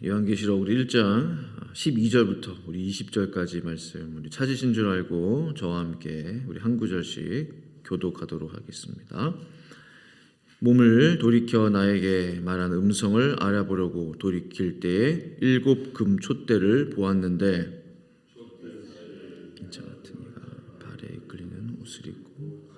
요한계시록 우리 1장 12절부터 우리 20절까지 말씀 우리 찾으신 줄 알고 저와 함께 우리 한 구절씩 교독하도록 하겠습니다. 몸을 돌이켜 나에게 말한 음성을 알아보려고 돌이킬 때에 7 금 촛대를 보았는데 인자 같은 이가 발에 이끌리는 옷을 입고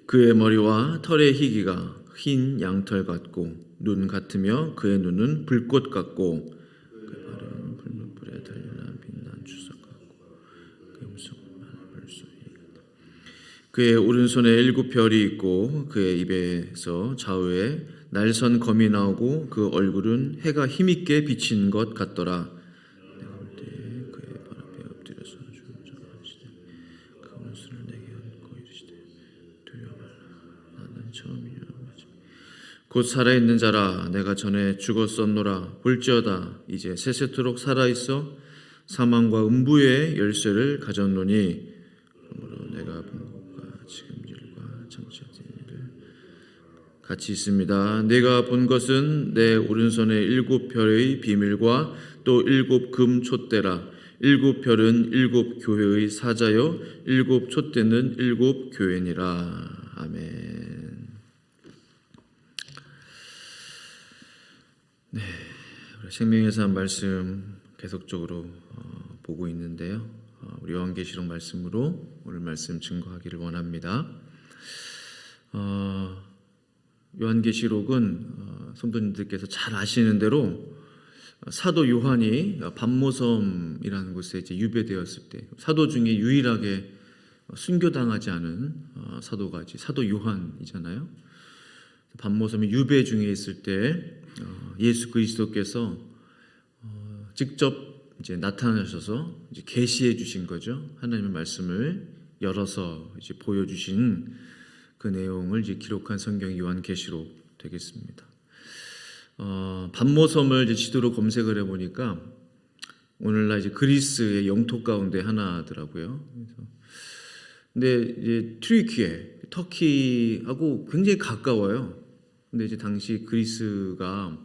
그의 머리와 털의 희기가 흰 양털 같고 눈 같으며 그의 눈은 불꽃 같고 그의 발은 불못불에 달려난 빛난 주석 같고 그의 음성은 벌소리 그의 오른손에 7 별이 있고 그의 입에서 좌우에 날선 검이 나오고 그 얼굴은 해가 힘있게 비친 것 같더라. 내가 볼 때 그의 발 앞에 엎드려서 중전하시되 그 원수를 내게 안고 이르시되 두려워 말라 나는 처음이요 곧 살아있는 자라 내가 전에 죽었었노라 볼지어다 이제 세세토록 살아있어 사망과 음부의 열쇠를 가졌노니 그러므로 내가 본 것과 지금 일과 장차된 일을 같이 있습니다. 내가 본 것은 내 오른손에 7 별의 비밀과 또 7 금 촛대라. 7 별은 7 교회의 사자요 7 촛대는 7 교회니라. 아멘. 네, 우리 생명의 산 말씀 계속적으로 보고 있는데요. 우리 요한계시록 말씀으로 오늘 말씀 증거하기를 원합니다. 요한계시록은 성도님들께서 잘 아시는 대로 사도 요한이 반모섬이라는 곳에 이제 유배되었을 때 사도 중에 유일하게 순교당하지 않은 사도가 이제 사도 요한이잖아요. 반모섬이 유배 중에 있을 때 예수 그리스도께서 직접 이제 나타나셔서 이제 계시해 주신 거죠. 하나님의 말씀을 열어서 이제 보여주신 그 내용을 이제 기록한 성경 요한계시록 되겠습니다. 반모섬을 이제 지도로 검색을 해보니까 오늘날 이제 그리스의 영토 가운데 하나더라고요. 근데 이제 튀르키예, 터키하고 굉장히 가까워요. 근데 이제 당시 그리스가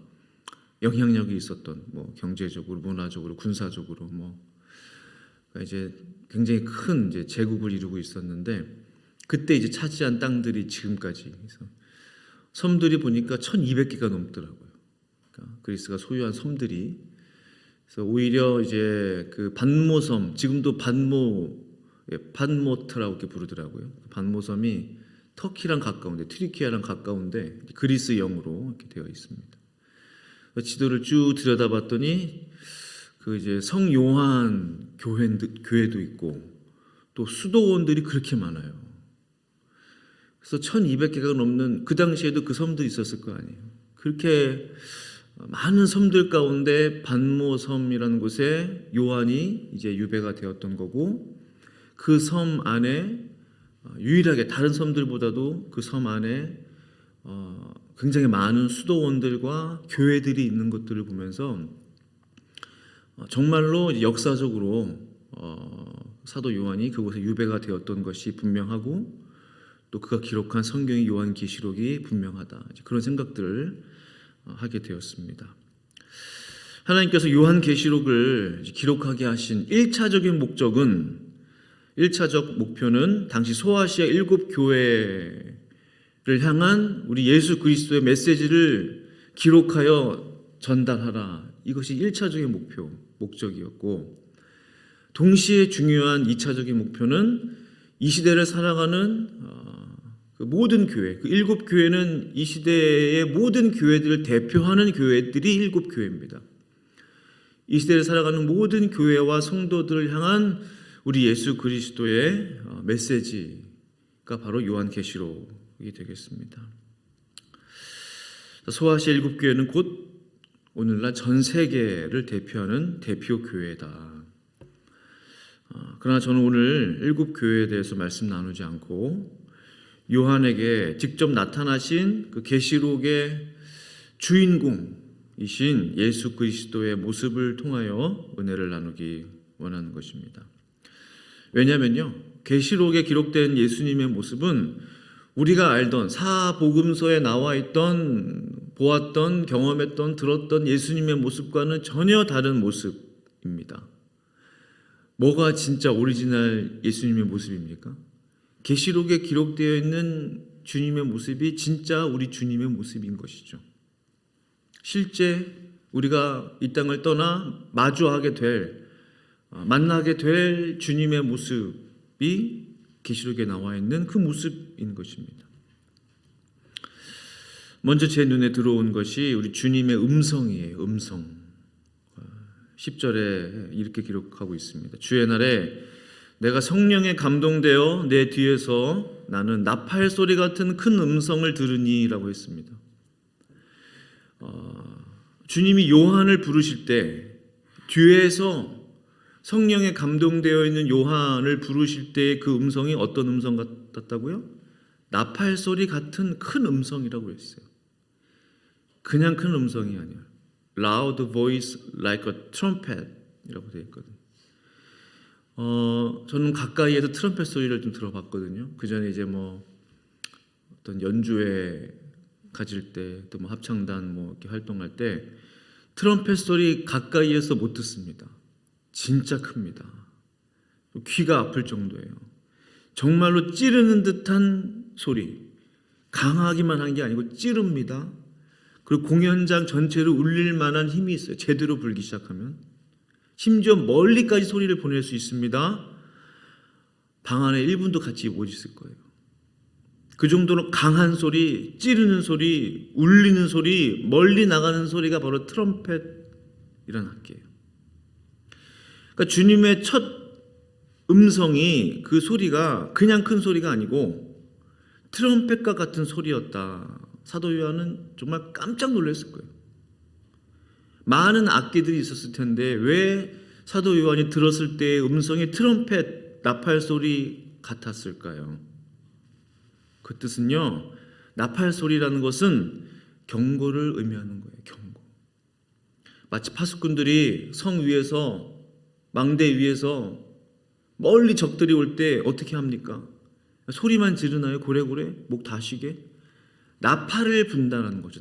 영향력이 있었던 뭐 경제적으로, 문화적으로, 군사적으로 이제 굉장히 큰 이제 제국을 이루고 있었는데 그때 이제 차지한 땅들이 지금까지 섬들이 보니까 1,200개가 넘더라고요. 그러니까 그리스가 소유한 섬들이 그래서 오히려 이제 그 반모섬 지금도 반모트라고 이렇게 부르더라고요. 반모섬이 터키랑 가까운데 튀르키예랑 가까운데 그리스형으로 이렇게 되어 있습니다. 지도를 쭉 들여다봤더니 그 이제 성 요한 교회도 있고 또 수도원들이 그렇게 많아요. 그래서 1,200개가 넘는 그 당시에도 그 섬들이 있었을 거 아니에요. 그렇게 많은 섬들 가운데 반모섬이라는 곳에 요한이 이제 유배가 되었던 거고 그 섬 안에 유일하게 다른 섬들보다도 그 섬 안에 굉장히 많은 수도원들과 교회들이 있는 것들을 보면서 정말로 역사적으로 사도 요한이 그곳에 유배가 되었던 것이 분명하고 또 그가 기록한 성경의 요한계시록이 분명하다. 그런 생각들을 하게 되었습니다. 하나님께서 요한계시록을 기록하게 하신 1차적인 목표는 당시 소아시아 7 교회를 향한 우리 예수 그리스도의 메시지를 기록하여 전달하라. 이것이 1차적인 목적이었고 동시에 중요한 2차적인 목표는 이 시대를 살아가는 그 모든 교회, 그 7 교회는 이 시대의 모든 교회들을 대표하는 교회들이 7 교회입니다. 이 시대를 살아가는 모든 교회와 성도들을 향한 우리 예수 그리스도의 메시지가 바로 요한계시록이 되겠습니다. 소아시아 7 교회는 곧 오늘날 전 세계를 대표하는 대표 교회다. 그러나 저는 오늘 7 교회에 대해서 말씀 나누지 않고 요한에게 직접 나타나신 그 계시록의 주인공이신 예수 그리스도의 모습을 통하여 은혜를 나누기 원하는 것입니다. 왜냐하면요, 계시록에 기록된 예수님의 모습은 우리가 알던 사복음서에 나와 있던 보았던, 경험했던, 들었던 예수님의 모습과는 전혀 다른 모습입니다. 뭐가 진짜 오리지널 예수님의 모습입니까? 계시록에 기록되어 있는 주님의 모습이 진짜 우리 주님의 모습인 것이죠. 실제 우리가 이 땅을 떠나 만나게 될 주님의 모습이 계시록에 나와 있는 그 모습인 것입니다. 먼저 제 눈에 들어온 것이 우리 주님의 음성이에요. 음성. 10절에 이렇게 기록하고 있습니다. 주의 날에 내가 성령에 감동되어 내 뒤에서 나는 나팔 소리 같은 큰 음성을 들으니 라고 했습니다. 주님이 요한을 부르실 때 뒤에서 성령에 감동되어 있는 요한을 부르실 때 그 음성이 어떤 음성 같았다고요? 나팔 소리 같은 큰 음성이라고 했어요. 그냥 큰 음성이 아니에요. Loud voice like a trumpet 이라고 되어 있거든요. 저는 가까이에서 트럼펫 소리를 좀 들어봤거든요. 그 전에 이제 어떤 연주회 가질 때, 또 합창단 이렇게 활동할 때 트럼펫 소리 가까이에서 못 듣습니다. 진짜 큽니다. 귀가 아플 정도예요. 정말로 찌르는 듯한 소리, 강하기만 한 게 아니고 찌릅니다. 그리고 공연장 전체를 울릴 만한 힘이 있어요. 제대로 불기 시작하면. 심지어 멀리까지 소리를 보낼 수 있습니다. 방 안에 1분도 같이 못 있을 거예요. 그 정도로 강한 소리, 찌르는 소리, 울리는 소리, 멀리 나가는 소리가 바로 트럼펫이라는 악기예요. 그러니까 주님의 첫 음성이 그 소리가 그냥 큰 소리가 아니고 트럼펫과 같은 소리였다. 사도 요한은 정말 깜짝 놀랐을 거예요. 많은 악기들이 있었을 텐데 왜 사도 요한이 들었을 때의 음성이 트럼펫, 나팔 소리 같았을까요? 그 뜻은요, 나팔 소리라는 것은 경고를 의미하는 거예요. 경고. 마치 파수꾼들이 성 위에서, 망대 위에서 멀리 적들이 올 때 어떻게 합니까? 소리만 지르나요? 고래고래? 목 다시게? 나팔을 분다는 거죠.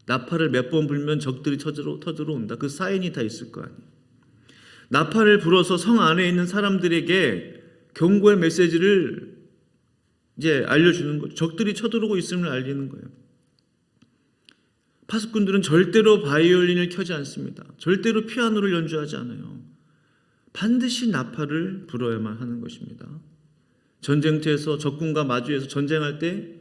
나팔을 몇 번 불면 적들이 터져러 온다. 그 사인이 다 있을 거 아니에요. 나팔을 불어서 성 안에 있는 사람들에게 경고의 메시지를 이제 알려주는 거죠. 적들이 쳐들어오고 있음을 알리는 거예요. 파수꾼들은 절대로 바이올린을 켜지 않습니다. 절대로 피아노를 연주하지 않아요. 반드시 나팔을 불어야만 하는 것입니다. 전쟁터에서 적군과 마주해서 전쟁할 때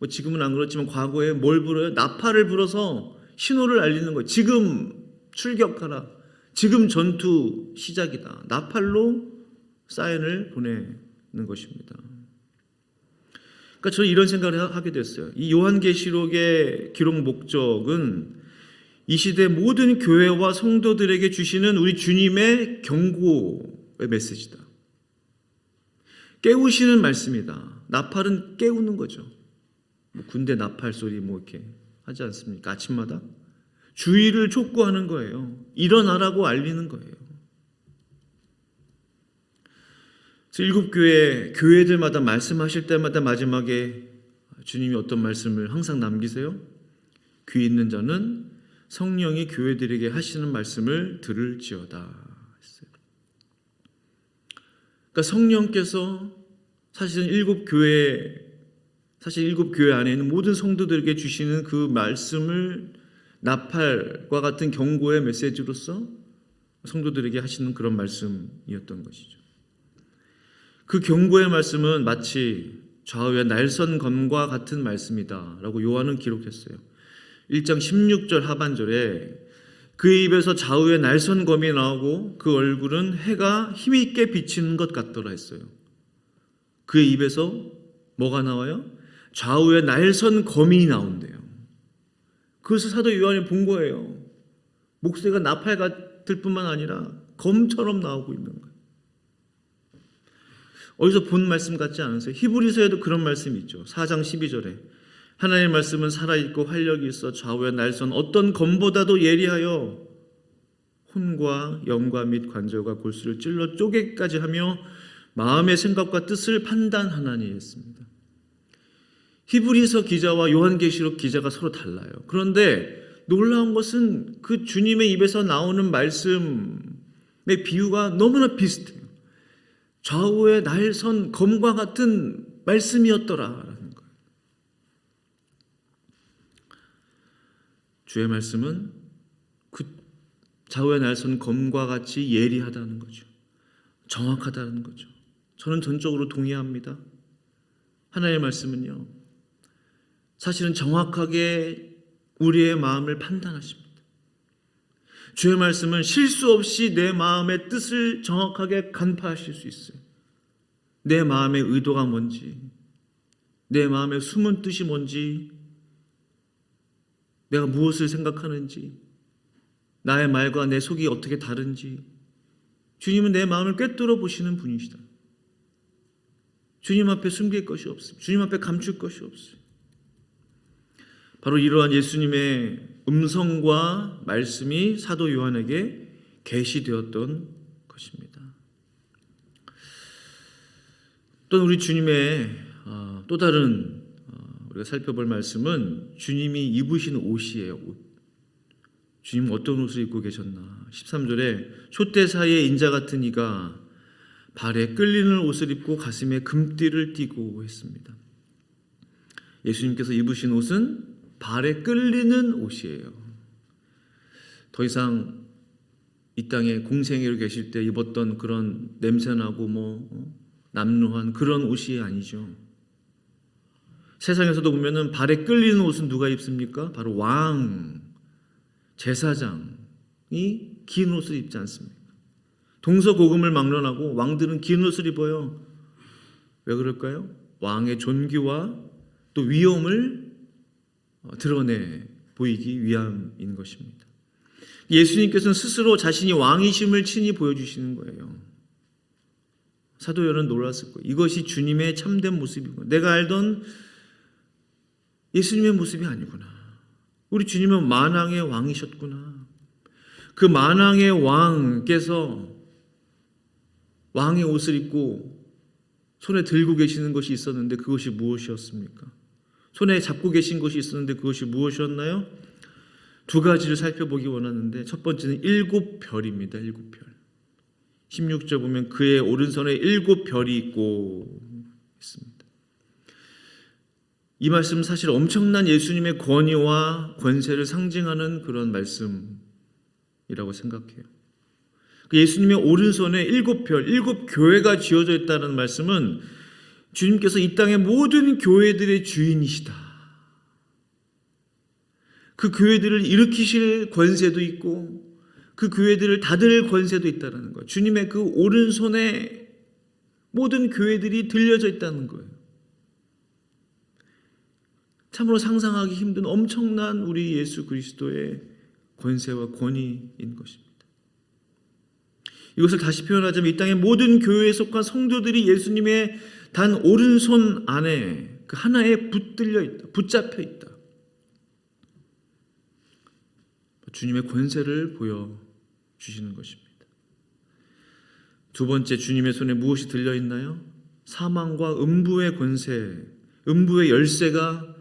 지금은 안 그렇지만 과거에 뭘 불어요? 나팔을 불어서 신호를 알리는 거예요. 지금 출격하라. 지금 전투 시작이다. 나팔로 사인을 보내는 것입니다. 그러니까 저는 이런 생각을 하게 됐어요. 이 요한계시록의 기록 목적은 이 시대 모든 교회와 성도들에게 주시는 우리 주님의 경고의 메시지다. 깨우시는 말씀이다. 나팔은 깨우는 거죠. 군대 나팔 소리 이렇게 하지 않습니까? 아침마다 주의를 촉구하는 거예요. 일어나라고 알리는 거예요. 일곱 교회들마다 말씀하실 때마다 마지막에 주님이 어떤 말씀을 항상 남기세요? 귀 있는 자는 성령이 교회들에게 하시는 말씀을 들을지어다 했어요. 그러니까 성령께서 사실은 일곱 교회 안에 있는 모든 성도들에게 주시는 그 말씀을 나팔과 같은 경고의 메시지로서 성도들에게 하시는 그런 말씀이었던 것이죠. 그 경고의 말씀은 마치 좌우의 날선검과 같은 말씀이다 라고 요한은 기록했어요. 1장 16절 하반절에 그의 입에서 좌우의 날선검이 나오고 그 얼굴은 해가 힘있게 비치는 것 같더라 했어요. 그의 입에서 뭐가 나와요? 좌우의 날선검이 나온대요. 그것을 사도 요한이 본 거예요. 목소리가 나팔 같을 뿐만 아니라 검처럼 나오고 있는 거예요. 어디서 본 말씀 같지 않으세요? 히브리서에도 그런 말씀이 있죠. 4장 12절에 하나님의 말씀은 살아있고 활력이 있어 좌우의 날선 어떤 검보다도 예리하여 혼과 영과 및 관절과 골수를 찔러 쪼개기까지 하며 마음의 생각과 뜻을 판단하나니 했습니다. 히브리서 기자와 요한계시록 기자가 서로 달라요. 그런데 놀라운 것은 그 주님의 입에서 나오는 말씀의 비유가 너무나 비슷해요. 좌우에 날선 검과 같은 말씀이었더라라는 거예요. 주의 말씀은 그 좌우에 날선 검과 같이 예리하다는 거죠. 정확하다는 거죠. 저는 전적으로 동의합니다. 하나님의 말씀은요, 사실은 정확하게 우리의 마음을 판단하십니다. 주의 말씀은 실수 없이 내 마음의 뜻을 정확하게 간파하실 수 있어요. 내 마음의 의도가 뭔지, 내 마음의 숨은 뜻이 뭔지, 내가 무엇을 생각하는지, 나의 말과 내 속이 어떻게 다른지, 주님은 내 마음을 꿰뚫어 보시는 분이시다. 주님 앞에 숨길 것이 없습니다. 주님 앞에 감출 것이 없어요. 바로 이러한 예수님의 음성과 말씀이 사도 요한에게 계시되었던 것입니다. 또 우리 주님의 또 다른 우리가 살펴볼 말씀은 주님이 입으신 옷이에요. 옷. 주님은 어떤 옷을 입고 계셨나? 13절에 촛대 사이에 인자 같은 이가 발에 끌리는 옷을 입고 가슴에 금띠를 띠고 했습니다. 예수님께서 입으신 옷은 발에 끌리는 옷이에요. 더 이상 이 땅에 공생애로 계실 때 입었던 그런 냄새나고 남루한 그런 옷이 아니죠. 세상에서도 보면은 발에 끌리는 옷은 누가 입습니까? 바로 왕, 제사장이 긴 옷을 입지 않습니까? 동서고금을 막론하고 왕들은 긴 옷을 입어요. 왜 그럴까요? 왕의 존귀와 또 위엄을 드러내 보이기 위함인 것입니다. 예수님께서는 스스로 자신이 왕이심을 친히 보여주시는 거예요. 사도 요한은 놀랐을 거예요. 이것이 주님의 참된 모습이구나. 내가 알던 예수님의 모습이 아니구나. 우리 주님은 만왕의 왕이셨구나. 그 만왕의 왕께서 왕의 옷을 입고 손에 들고 계시는 것이 있었는데 그것이 무엇이었습니까? 손에 잡고 계신 것이 있었는데 그것이 무엇이었나요? 두 가지를 살펴보기 원하는데 첫 번째는 7별입니다. 7별. 16절 보면 그의 오른손에 7별이 있고 있습니다. 이 말씀은 사실 엄청난 예수님의 권위와 권세를 상징하는 그런 말씀이라고 생각해요. 예수님의 오른손에 7별, 7교회가 지어져 있다는 말씀은 주님께서 이 땅의 모든 교회들의 주인이시다. 그 교회들을 일으키실 권세도 있고 그 교회들을 닫을 권세도 있다는 거예요. 주님의 그 오른손에 모든 교회들이 들려져 있다는 거예요. 참으로 상상하기 힘든 엄청난 우리 예수 그리스도의 권세와 권위인 것입니다. 이것을 다시 표현하자면 이 땅의 모든 교회에 속한 성도들이 예수님의 단 오른손 안에 그 하나에 붙들려 있다. 붙잡혀 있다. 주님의 권세를 보여주시는 것입니다. 두 번째, 주님의 손에 무엇이 들려있나요? 사망과 음부의 권세, 음부의 열쇠가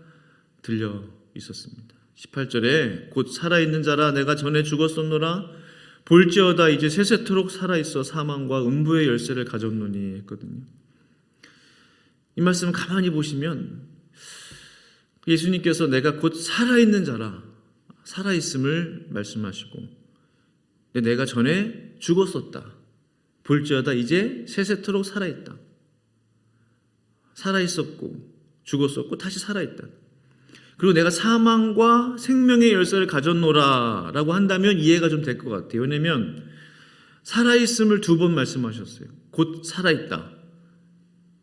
들려 있었습니다. 18절에 곧 살아있는 자라 내가 전에 죽었었노라 볼지어다 이제 세세토록 살아있어 사망과 음부의 열쇠를 가졌노니 했거든요. 이 말씀을 가만히 보시면 예수님께서 내가 곧 살아있는 자라 살아있음을 말씀하시고 내가 전에 죽었었다. 볼지어다 이제 세세토록 살아있다. 살아있었고 죽었었고 다시 살아있다. 그리고 내가 사망과 생명의 열쇠를 가졌노라 라고 한다면 이해가 좀 될 것 같아요. 왜냐하면 살아있음을 2번 말씀하셨어요. 곧 살아있다.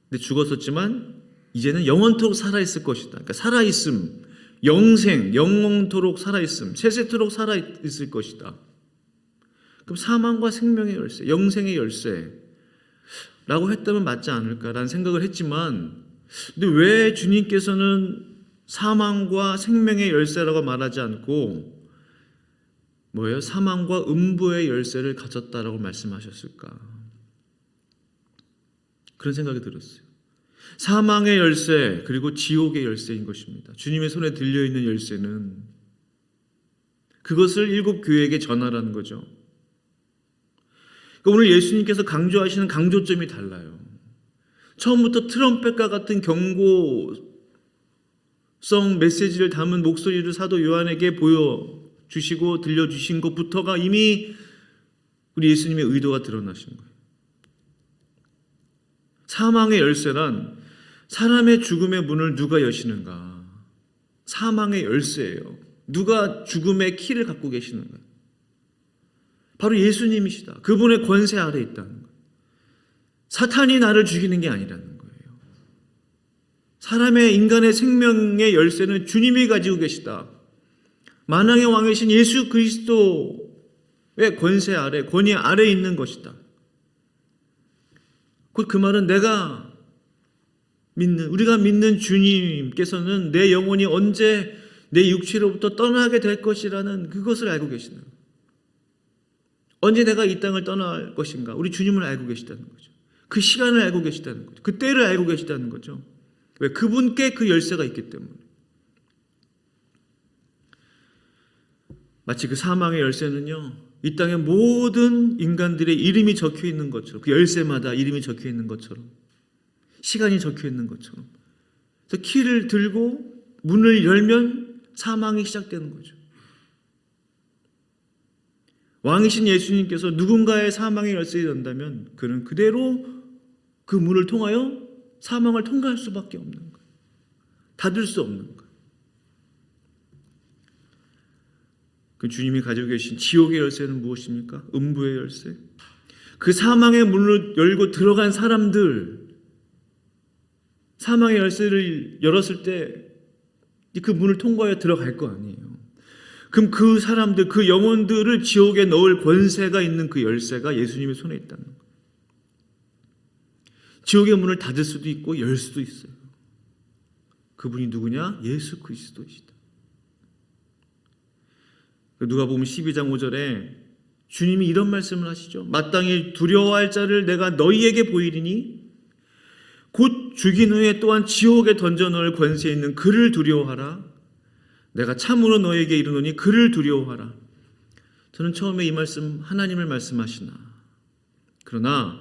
근데 죽었었지만 이제는 영원토록 살아있을 것이다. 그러니까 살아있음, 영생, 영원토록 살아있음, 세세토록 살아있을 것이다. 그럼 사망과 생명의 열쇠, 영생의 열쇠라고 했다면 맞지 않을까라는 생각을 했지만 근데 왜 주님께서는 사망과 생명의 열쇠라고 말하지 않고 뭐예요? 사망과 음부의 열쇠를 가졌다라고 말씀하셨을까? 그런 생각이 들었어요. 사망의 열쇠 그리고 지옥의 열쇠인 것입니다. 주님의 손에 들려있는 열쇠는 그것을 7 교회에게 전하라는 거죠. 그러니까 오늘 예수님께서 강조하시는 강조점이 달라요. 처음부터 트럼펫과 같은 경고성 메시지를 담은 목소리를 사도 요한에게 보여주시고 들려주신 것부터가 이미 우리 예수님의 의도가 드러나신 거예요. 사망의 열쇠란 사람의 죽음의 문을 누가 여시는가? 사망의 열쇠예요. 누가 죽음의 키를 갖고 계시는가? 바로 예수님이시다. 그분의 권세 아래 있다는 거예요. 사탄이 나를 죽이는 게 아니라는 거예요. 사람의 인간의 생명의 열쇠는 주님이 가지고 계시다. 만왕의 왕이신 예수 그리스도의 권세 아래, 권위 아래 있는 것이다. 곧 그 말은 우리가 믿는 주님께서는 내 영혼이 언제 내 육체로부터 떠나게 될 것이라는 그것을 알고 계시는 거예요. 언제 내가 이 땅을 떠날 것인가? 우리 주님을 알고 계시다는 거죠. 그 시간을 알고 계시다는 거죠. 그 때를 알고 계시다는 거죠. 왜? 그분께 그 열쇠가 있기 때문에. 마치 그 사망의 열쇠는요, 이 땅의 모든 인간들의 이름이 적혀 있는 것처럼, 그 열쇠마다 이름이 적혀 있는 것처럼, 시간이 적혀 있는 것처럼, 그래서 키를 들고 문을 열면 사망이 시작되는 거죠. 왕이신 예수님께서 누군가의 사망의 열쇠를 연다면 그는 그대로 그 문을 통하여 사망을 통과할 수밖에 없는 거예요. 닫을 수 없는 거예요. 그 주님이 가지고 계신 지옥의 열쇠는 무엇입니까? 음부의 열쇠. 그 사망의 문을 열고 들어간 사람들, 사망의 열쇠를 열었을 때 그 문을 통과해 들어갈 거 아니에요. 그럼 그 사람들, 그 영혼들을 지옥에 넣을 권세가 있는 그 열쇠가 예수님의 손에 있다는 거예요. 지옥의 문을 닫을 수도 있고 열 수도 있어요. 그분이 누구냐? 예수 그리스도이시다. 누가복음 12장 5절에 주님이 이런 말씀을 하시죠. 마땅히 두려워할 자를 내가 너희에게 보이리니 곧 죽인 후에 또한 지옥에 던져 넣을 권세 있는 그를 두려워하라. 내가 참으로 너에게 이르노니 그를 두려워하라. 저는 처음에 이 말씀 하나님을 말씀하시나, 그러나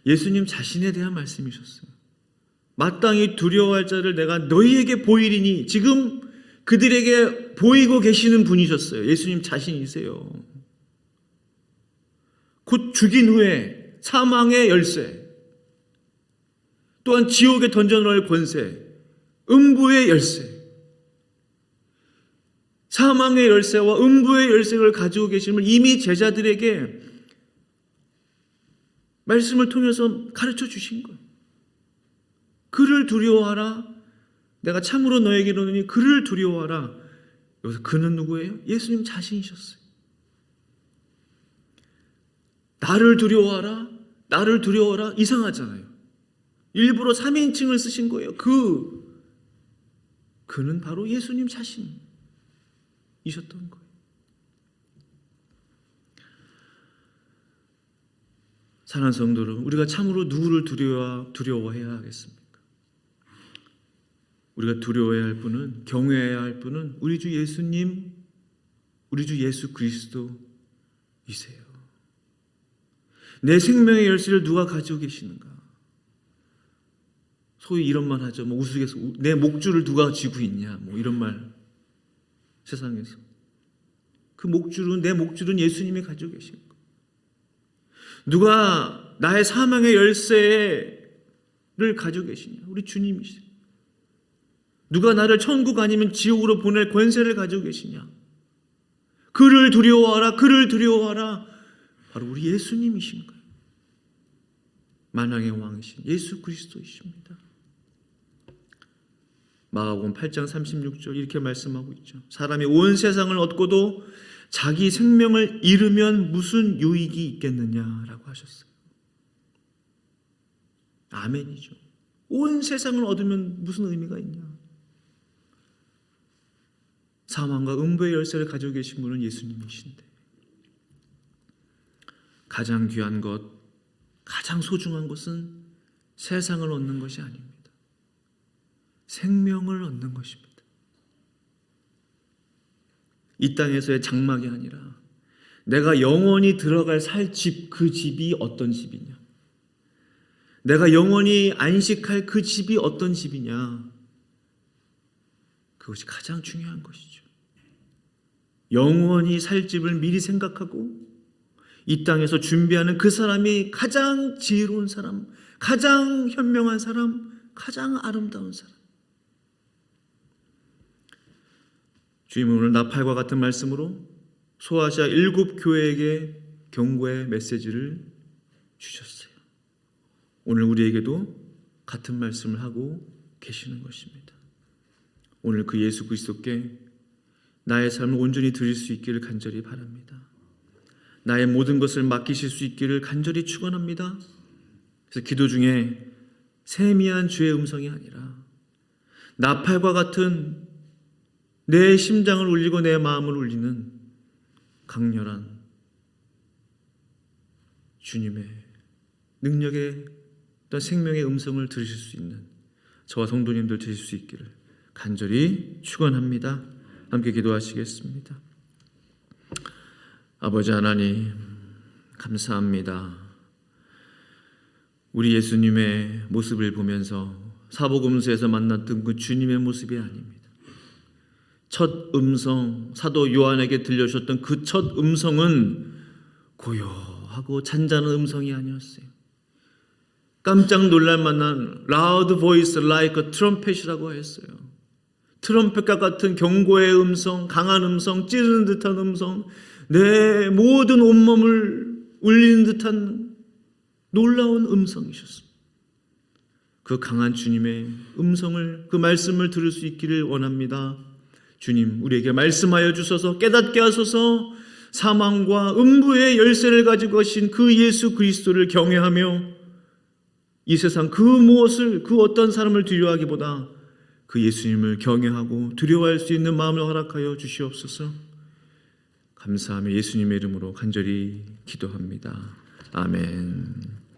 예수님 자신에 대한 말씀이셨어요. 마땅히 두려워할 자를 내가 너희에게 보이리니, 지금 그들에게 보이고 계시는 분이셨어요. 예수님 자신이세요. 곧 죽인 후에 사망의 열쇠, 또한 지옥에 던져 넣을 권세, 음부의 열쇠, 사망의 열쇠와 음부의 열쇠를 가지고 계심을 이미 제자들에게 말씀을 통해서 가르쳐 주신 거예요. 그를 두려워하라. 내가 참으로 너에게 이르노니 그를 두려워하라. 여기서 그는 누구예요? 예수님 자신이셨어요. 나를 두려워하라. 나를 두려워하라. 이상하잖아요. 일부러 3인칭을 쓰신 거예요. 그는 바로 예수님 자신이셨던 거예요. 사랑하는 성도 여러분, 우리가 참으로 누구를 두려워해야 하겠습니까? 우리가 두려워해야 할 분은, 경외해야 할 분은 우리 주 예수님, 우리 주 예수 그리스도이세요. 내 생명의 열쇠를 누가 가지고 계시는가? 소위 이런 말 하죠. 우스갯소 내 목줄을 누가 쥐고 있냐, 이런 말. 세상에서 내 목줄은 예수님이 가지고 계신 거. 누가 나의 사망의 열쇠를 가지고 계시냐? 우리 주님이시죠. 누가 나를 천국 아니면 지옥으로 보낼 권세를 가지고 계시냐? 그를 두려워하라, 그를 두려워하라. 바로 우리 예수님이신 거예요. 만왕의 왕이신 예수 그리스도이십니다. 마가복음 8장 36절 이렇게 말씀하고 있죠. 사람이 온 세상을 얻고도 자기 생명을 잃으면 무슨 유익이 있겠느냐라고 하셨어요. 아멘이죠. 온 세상을 얻으면 무슨 의미가 있냐? 사망과 음부의 열쇠를 가지고 계신 분은 예수님이신데, 가장 귀한 것, 가장 소중한 것은 세상을 얻는 것이 아닙니다. 생명을 얻는 것입니다. 이 땅에서의 장막이 아니라 내가 영원히 들어갈 살 집, 그 집이 어떤 집이냐? 내가 영원히 안식할 그 집이 어떤 집이냐? 그것이 가장 중요한 것이죠. 영원히 살 집을 미리 생각하고 이 땅에서 준비하는 그 사람이 가장 지혜로운 사람, 가장 현명한 사람, 가장 아름다운 사람. 주님은 오늘 나팔과 같은 말씀으로 소아시아 7 교회에게 경고의 메시지를 주셨어요. 오늘 우리에게도 같은 말씀을 하고 계시는 것입니다. 오늘 그 예수 그리스도께 나의 삶을 온전히 드릴 수 있기를 간절히 바랍니다. 나의 모든 것을 맡기실 수 있기를 간절히 축원합니다. 그래서 기도 중에 세미한 주의 음성이 아니라 나팔과 같은 내 심장을 울리고 내 마음을 울리는 강렬한 주님의 능력의 어떤 생명의 음성을 들으실 수 있는 저와 성도님들 되실 수 있기를 간절히 축원합니다. 함께 기도하시겠습니다. 아버지 하나님, 감사합니다. 우리 예수님의 모습을 보면서 사복음서에서 만났던 그 주님의 모습이 아닙니다. 첫 음성, 사도 요한에게 들려주셨던 그 첫 음성은 고요하고 잔잔한 음성이 아니었어요. 깜짝 놀랄 만한 loud voice like a trumpet이라고 했어요. 트럼펫과 같은 경고의 음성, 강한 음성, 찌르는 듯한 음성, 내 모든 온몸을 울리는 듯한 놀라운 음성이셨습니다. 그 강한 주님의 음성을, 그 말씀을 들을 수 있기를 원합니다. 주님, 우리에게 말씀하여 주셔서 깨닫게 하소서. 사망과 음부의 열쇠를 가지고 가신 그 예수 그리스도를 경외하며 이 세상 그 무엇을, 그 어떤 사람을 두려워하기보다 그 예수님을 경외하고 두려워할 수 있는 마음을 허락하여 주시옵소서. 감사하며 예수님의 이름으로 간절히 기도합니다. 아멘.